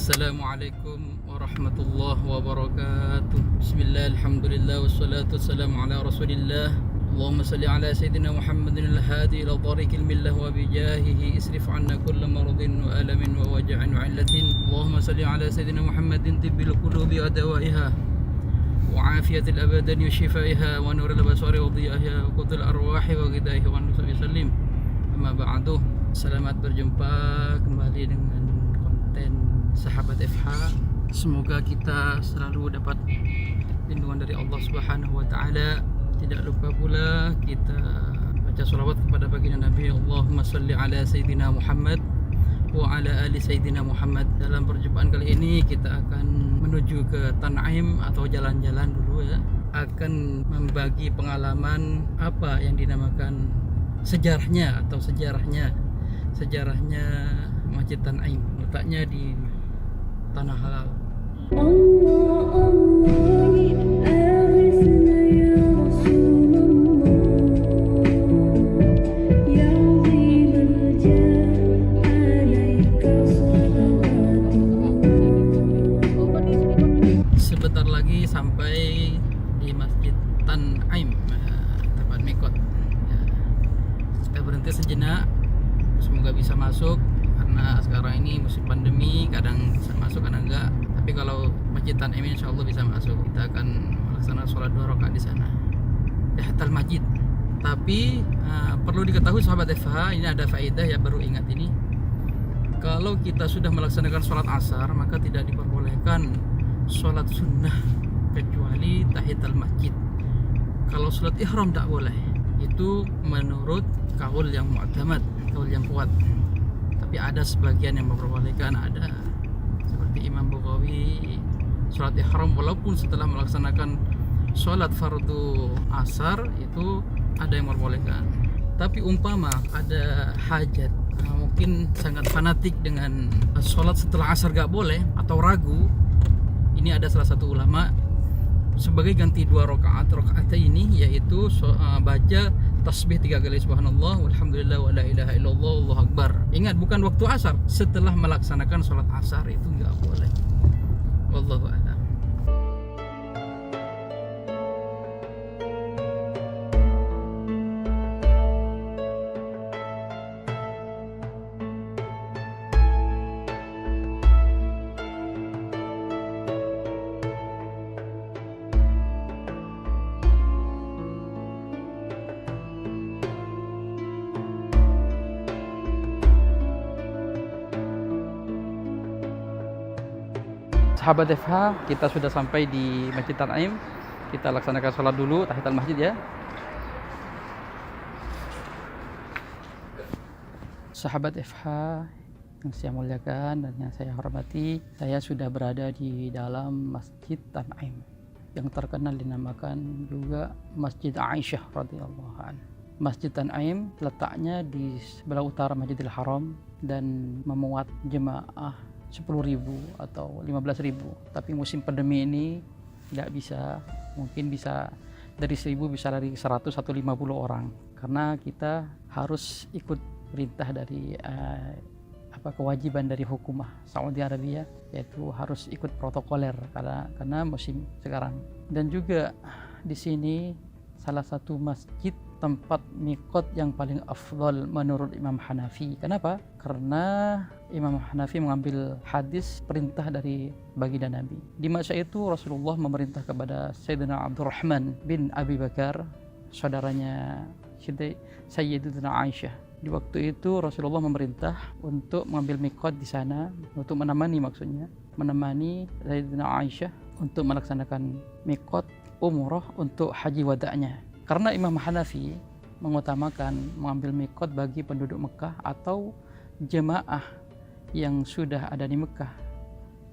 Assalamualaikum warahmatullahi wabarakatuh. Bismillah, alhamdulillah, wassalatu wassalamu ala rasulillah. Allahumma salli ala Sayyidina Muhammadin al-hadi ila tariqil millah wa bijahihi isrif anna kulla maradin wa alamin wa waja'in wa illatin. Allahumma salli ala Sayyidina Muhammadin tibbil qulubi wa dawaiha wa afiyatil abadani wa shifaiha wa nuril basari wa diyahiha wa qutul arwahi wa ghidaiha wa nusubi sallim. Amma ba'du. Selamat berjumpa kembali dengan konten Sahabat FH. Semoga kita selalu dapat lindungan dari Allah Subhanahu wa taala. Tidak lupa pula kita baca sholawat kepada baginda Nabi. Allahumma salli ala Sayyidina Muhammad wa ala ali Sayyidina Muhammad. Dalam perjumpaan kali ini kita akan menuju ke Tan'im atau jalan-jalan dulu ya. Akan membagi pengalaman apa yang dinamakan sejarahnya Masjid Tan'im, letaknya di Tanah Halal. Sebentar lagi sampai di Masjid Tan'im, tempat mikot ya. Kita berhenti sejenak, semoga bisa masuk karena sekarang ini musim pandemi, kadang bisa masuk kadang enggak. Tapi kalau Masjid Tan'im insya Allah bisa masuk. Kita akan melaksanakan sholat 2 rakaat di sana di Hatal Masjid. Tapi perlu diketahui sahabat FH, ini ada faedah ya, baru ingat ini. Kalau kita sudah melaksanakan sholat asar, maka tidak diperbolehkan sholat sunnah kecuali tahiyatul masjid. Kalau sholat ihram tak boleh. Itu menurut kaul yang mu'tamad, kaul yang kuat. Tapi ada sebagian yang memperbolehkan, ada seperti Imam Bukhari, sholat ihram walaupun setelah melaksanakan sholat fardu asar itu ada yang memperbolehkan. Tapi umpama ada hajat, mungkin sangat fanatik dengan sholat setelah asar gak boleh atau ragu, ini ada salah satu ulama sebagai ganti 2 rakaat ini yaitu baca tasbih 3 kali subhanallah walhamdulillah wa la ilaha illallah wallahu akbar. Ingat, bukan waktu asar, setelah melaksanakan sholat asar itu enggak boleh. Wallahu a'lam. Sahabat FH, kita sudah sampai di Masjid Tan'im. Kita laksanakan sholat dulu, tahiyatul masjid ya. Sahabat FH yang saya muliakan dan yang saya hormati, saya sudah berada di dalam Masjid Tan'im yang terkenal dinamakan juga Masjid Aisyah radhiyallahu anha. Masjid Tan'im letaknya di sebelah utara Masjidil Haram dan memuat jemaah 10.000 atau 15.000. Tapi musim pandemi ini tidak bisa, mungkin bisa dari 1.000 bisa dari 100 atau 50 orang, karena kita harus ikut perintah dari kewajiban dari hukumah Saudi Arabia, yaitu harus ikut protokoler karena musim sekarang. Dan juga di sini salah satu masjid tempat mikot yang paling afdal menurut Imam Hanafi. Kenapa? Karena Imam Hanafi mengambil hadis perintah dari baginda Nabi. Di masa itu Rasulullah memerintah kepada Sayyidina Abdurrahman bin Abi Bakar, saudaranya Sayyidatina Aisyah. Di waktu itu Rasulullah memerintah untuk mengambil mikot di sana, untuk menemani Sayyidatina Aisyah untuk melaksanakan mikot umroh untuk haji wada'nya. Karena Imam Hanafi mengutamakan mengambil mikot bagi penduduk Mekah atau jemaah yang sudah ada di Mekah.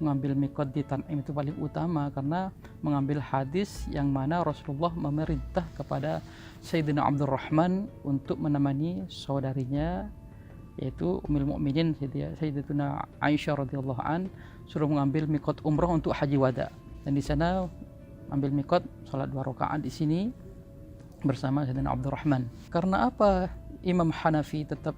Mengambil mikot di Tan'im itu paling utama karena mengambil hadis yang mana Rasulullah memerintah kepada Sayyidina Abdurrahman untuk menemani saudarinya, yaitu Ummul Mukminin Sayyidatuna Aisyah radhiyallahu an, suruh mengambil mikot umroh untuk haji wada. Dan di sana ambil mikot, salat 2 rakaat di sini bersama Sayyidina Abdurrahman. Karena apa Imam Hanafi tetap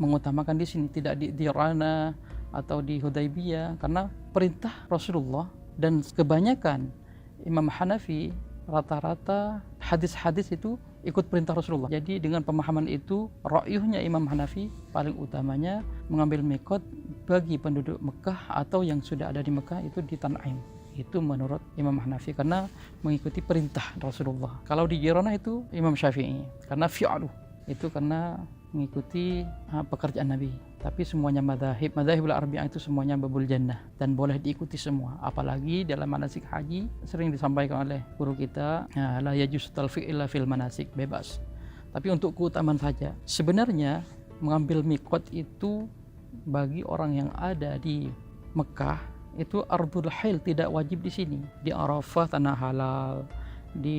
mengutamakan di sini, tidak di Rana atau di Hudaybiyah? Karena perintah Rasulullah, dan kebanyakan Imam Hanafi rata-rata hadis-hadis itu ikut perintah Rasulullah. Jadi dengan pemahaman itu, ra'yuhnya Imam Hanafi paling utamanya mengambil mikot bagi penduduk Mekah atau yang sudah ada di Mekah itu di Tan'im. Itu menurut Imam Hanafi karena mengikuti perintah Rasulullah. Kalau di Jiranah itu Imam Syafi'i karena fi'alu, itu karena mengikuti pekerjaan Nabi. Tapi semuanya madzahibul arba'ah itu semuanya babul jannah dan boleh diikuti semua. Apalagi dalam manasik haji sering disampaikan oleh guru kita, la yajuz talfiq illa fil manasik, bebas. Tapi untuk keutamaan saja. Sebenarnya mengambil mikot itu bagi orang yang ada di Mekah itu ardul hail, tidak wajib di sini. Di Arafah tanah halal, di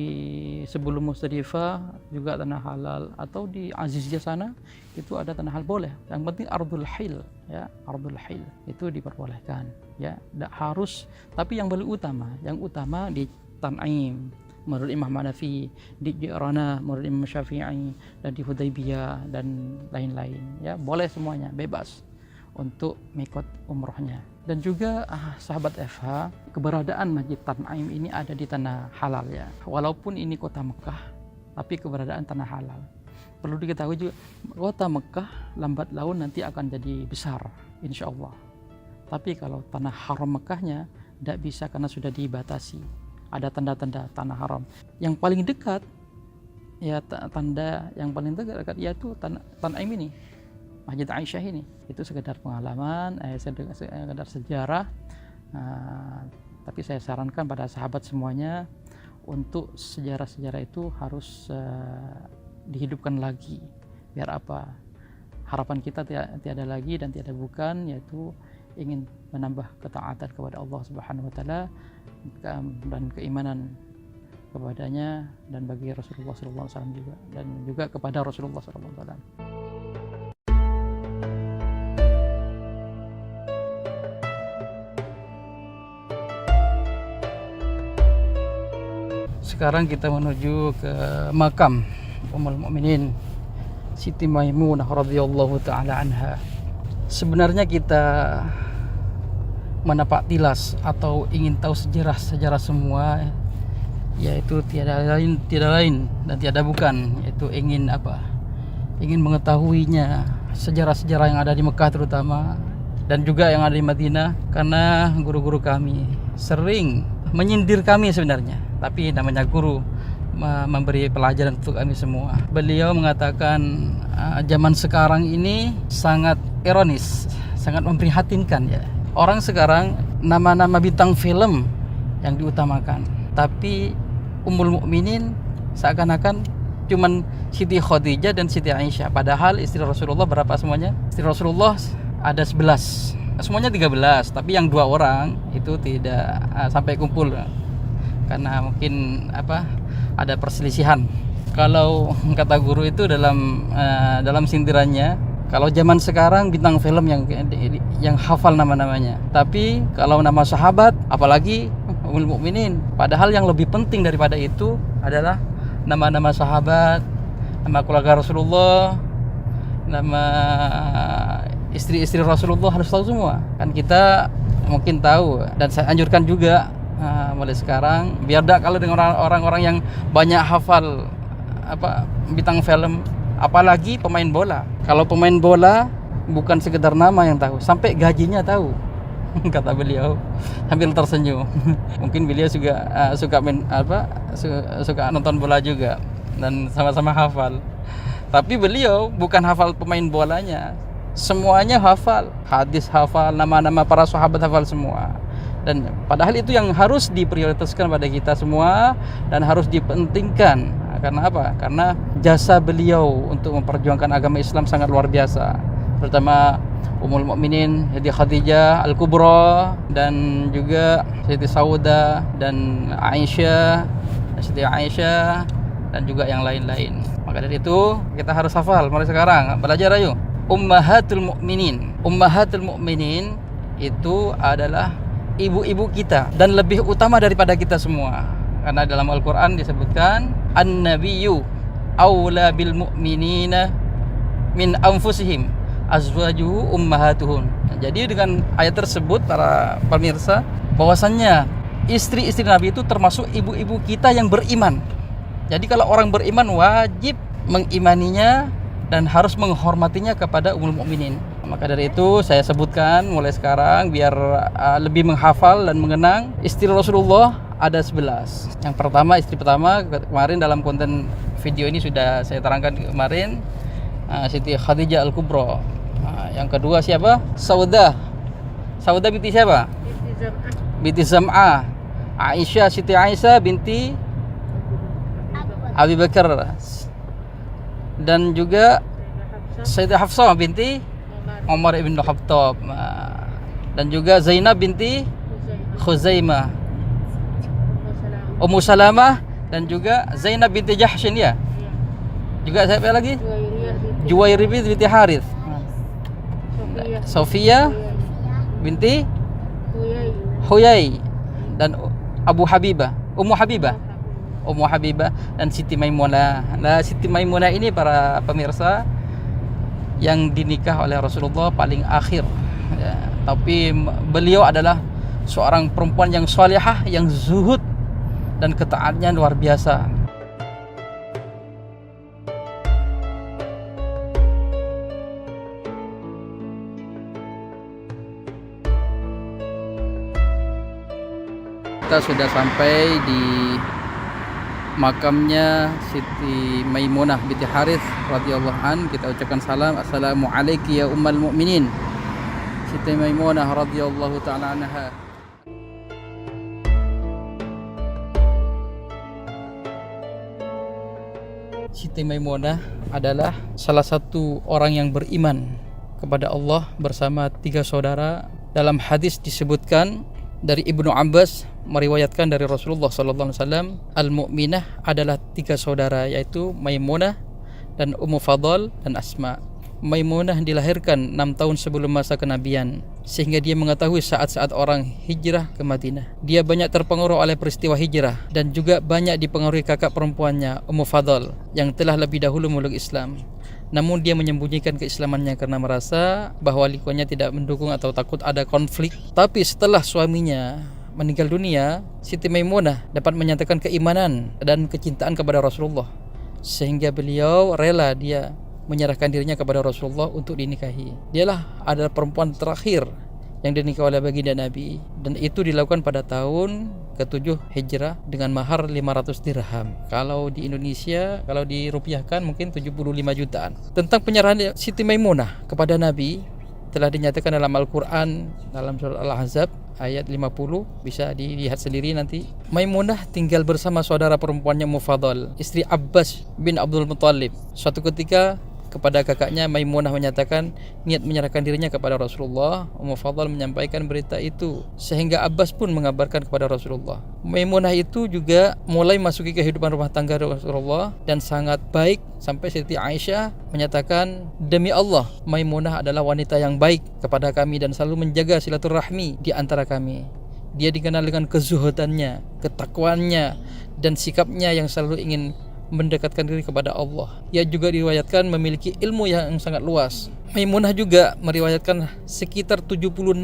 sebelum Musdalifah juga tanah halal, atau di Aziziyah sana itu ada tanah halal, boleh. Yang penting ardul hail, ya, ardul hail itu diperbolehkan, ya, tidak harus. Tapi yang paling utama di Tan'im menurut Imam Hanafi, di Jiranah menurut Imam Syafi'i, dan di Hudaybiyah dan lain-lain, ya, boleh semuanya, bebas untuk mikot umrohnya. Dan juga sahabat FH, keberadaan Masjid Tan'im ini ada di tanah halal, ya. Walaupun ini kota Mekah, tapi keberadaan tanah halal. Perlu diketahui juga, kota Mekah lambat laun nanti akan jadi besar, insya Allah. Tapi kalau tanah haram Mekahnya tidak bisa karena sudah dibatasi. Ada tanda-tanda tanah haram. Yang paling dekat, ya, tanda yang paling dekat yaitu Tan'im ini, Masjid Aisyah ini. Itu sekedar pengalaman, sekedar sejarah. Tapi saya sarankan pada sahabat semuanya untuk sejarah-sejarah itu harus dihidupkan lagi. Biar apa? Harapan kita tiada lagi dan tiada bukan, yaitu ingin menambah ketaatan kepada Allah Subhanahu wa taala dan keimanan kepadanya, dan bagi Rasulullah SAW juga, dan juga kepada Rasulullah SAW. Sekarang kita menuju ke makam Ummul Mukminin Siti Maimunah radhiyallahu taala anha. Sebenarnya kita menapak tilas atau ingin tahu sejarah semua, yaitu tiada lain dan tiada bukan, yaitu ingin mengetahuinya, sejarah-sejarah yang ada di Mekah terutama, dan juga yang ada di Madinah, karena guru-guru kami sering menyindir kami sebenarnya. Tapi namanya guru memberi pelajaran untuk kami semua. Beliau mengatakan zaman sekarang ini sangat ironis, sangat memprihatinkan, ya. Orang sekarang nama-nama bintang film yang diutamakan, tapi Ummul Mukminin seakan-akan cuman Siti Khadijah dan Siti Aisyah. Padahal istri Rasulullah berapa semuanya? Istri Rasulullah ada 11. Semuanya 13, tapi yang 2 orang itu tidak sampai kumpul. Karena mungkin ada perselisihan. Kalau kata guru itu dalam sindirannya, kalau zaman sekarang bintang film yang hafal nama-namanya, tapi kalau nama sahabat, apalagi Ummul Mukminin, padahal yang lebih penting daripada itu adalah nama-nama sahabat, nama keluarga Rasulullah, nama istri-istri Rasulullah harus tahu semua. Kan kita mungkin tahu, dan saya anjurkan juga mulai sekarang, biar dak kalau dengan orang-orang yang banyak hafal bintang film, apalagi pemain bola. Kalau pemain bola bukan sekedar nama yang tahu, sampai gajinya tahu. Kata beliau sambil tersenyum. Mungkin beliau juga suka nonton bola juga dan sama-sama hafal. Tapi beliau bukan hafal pemain bolanya, semuanya hafal, hadis hafal, nama-nama para sahabat hafal semua. Dan padahal itu yang harus diprioritaskan pada kita semua dan harus dipentingkan. Karena apa? Karena jasa beliau untuk memperjuangkan agama Islam sangat luar biasa. Terutama Ummul Mukminin Siti Khadijah Al-Kubra, dan juga Siti Saudah dan Aisyah, Siti Aisyah, dan juga yang lain-lain. Maka dari itu kita harus hafal mulai sekarang. Belajar ayo. Ummahatul Mukminin itu adalah ibu-ibu kita dan lebih utama daripada kita semua. Karena dalam Al-Quran disebutkan An-Nabiyyu awla bil mu'minina min anfusihim. azwajuhu ummahatuhun. Jadi dengan ayat tersebut para pemirsa, bahwasannya istri-istri Nabi itu termasuk ibu-ibu kita yang beriman. Jadi kalau orang beriman wajib mengimaninya dan harus menghormatinya kepada ummul mukminin. Maka dari itu saya sebutkan mulai sekarang biar lebih menghafal dan mengenang. Istri Rasulullah ada 11. Yang pertama, istri pertama kemarin dalam konten video ini sudah saya terangkan kemarin, Siti Khadijah Al-Kubra. Yang kedua siapa? Saudah binti siapa? Binti Zam'ah. Aisyah, Siti Aisyah binti Abi Bakar. Dan juga Sayyidah Hafsah binti Umar ibn Khattab. Dan juga Zainab binti Khuzaimah, Ummu Salamah, dan juga Zainab binti Jahshin ya. Juga siapa lagi? Juwairiyah binti Harith. Sofia binti Huyai, dan Ummu Habibah dan Siti Maimunah. Nah, Siti Maimunah ini para pemirsa yang dinikah oleh Rasulullah paling akhir ya. Tapi beliau adalah seorang perempuan yang salihah, yang zuhud dan ketaatnya luar biasa. Kita sudah sampai di makamnya Siti Maimunah binti Harith radhiyallahu an. Kita ucapkan salam, assalamualaikum ya ummul mukminin. Siti Maimunah radhiyallahu taala anha. Siti Maimunah adalah salah satu orang yang beriman kepada Allah bersama 3 saudara. Dalam hadis disebutkan dari Ibnu Abbas meriwayatkan dari Rasulullah SAW, al-mu'minah adalah 3 saudara, yaitu Maimunah dan Ummu Fadl dan Asma. Maimunah dilahirkan 6 tahun sebelum masa kenabian, sehingga dia mengetahui saat-saat orang hijrah ke Madinah. Dia banyak terpengaruh oleh peristiwa hijrah dan juga banyak dipengaruhi kakak perempuannya Ummu Fadl yang telah lebih dahulu meluk Islam. Namun dia menyembunyikan keislamannya karena merasa bahwa lingkungannya tidak mendukung atau takut ada konflik. Tapi setelah suaminya meninggal dunia, Siti Maimunah dapat menyatakan keimanan dan kecintaan kepada Rasulullah, sehingga beliau rela dia menyerahkan dirinya kepada Rasulullah untuk dinikahi. Dialah adalah perempuan terakhir yang dinikahi oleh baginda Nabi, dan itu dilakukan pada tahun ke-7 Hijrah dengan mahar 500 dirham. Kalau di Indonesia, kalau dirupiahkan mungkin 75 jutaan. Tentang penyerahan Siti Maimunah kepada Nabi telah dinyatakan dalam Al-Quran, dalam surah Al-Ahzab ayat 50, bisa dilihat sendiri nanti. Maimunah tinggal bersama saudara perempuannya Ummu Fadl, istri Abbas bin Abdul Muttalib. Suatu ketika kepada kakaknya, Maimunah menyatakan niat menyerahkan dirinya kepada Rasulullah. Ummu Fadl menyampaikan berita itu, sehingga Abbas pun mengabarkan kepada Rasulullah. Maimunah itu juga mulai masuki kehidupan rumah tangga Rasulullah dan sangat baik, sampai Siti Aisyah menyatakan, demi Allah, Maimunah adalah wanita yang baik kepada kami dan selalu menjaga silaturahmi di antara kami. Dia dikenal dengan kezuhudannya, ketakwaannya, dan sikapnya yang selalu ingin mendekatkan diri kepada Allah. Ia juga diriwayatkan memiliki ilmu yang sangat luas. Maimunah juga meriwayatkan sekitar 76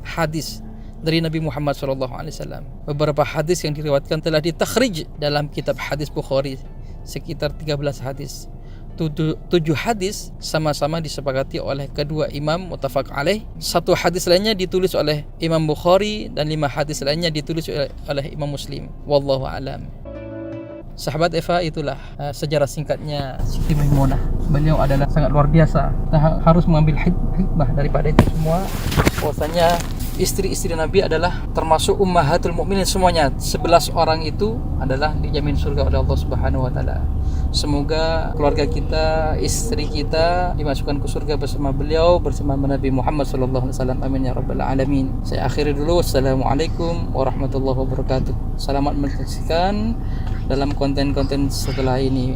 hadis dari Nabi Muhammad SAW. Beberapa hadis yang diriwayatkan telah ditakhrij dalam kitab hadis Bukhari, sekitar 13 hadis. 7 hadis sama-sama disepakati oleh kedua imam muttafaq alaih. 1 hadis lainnya ditulis oleh Imam Bukhari dan 5 hadis lainnya ditulis oleh Imam Muslim. Wallahu alam. Sahabat Eva, itulah sejarah singkatnya Siti Maimunah. Beliau adalah sangat luar biasa. Kita harus mengambil hikmah daripada itu semua, bahwasanya istri-istri Nabi adalah termasuk ummahatul mukminin semuanya. 11 orang itu adalah dijamin surga oleh Allah Subhanahu wa taala. Semoga keluarga kita, istri kita dimasukkan ke surga bersama beliau, bersama Nabi Muhammad sallallahu alaihi wasallam. Amin ya rabbal alamin. Saya akhiri dulu. Assalamualaikum warahmatullahi wabarakatuh. Selamat menyaksikan dalam konten-konten setelah ini.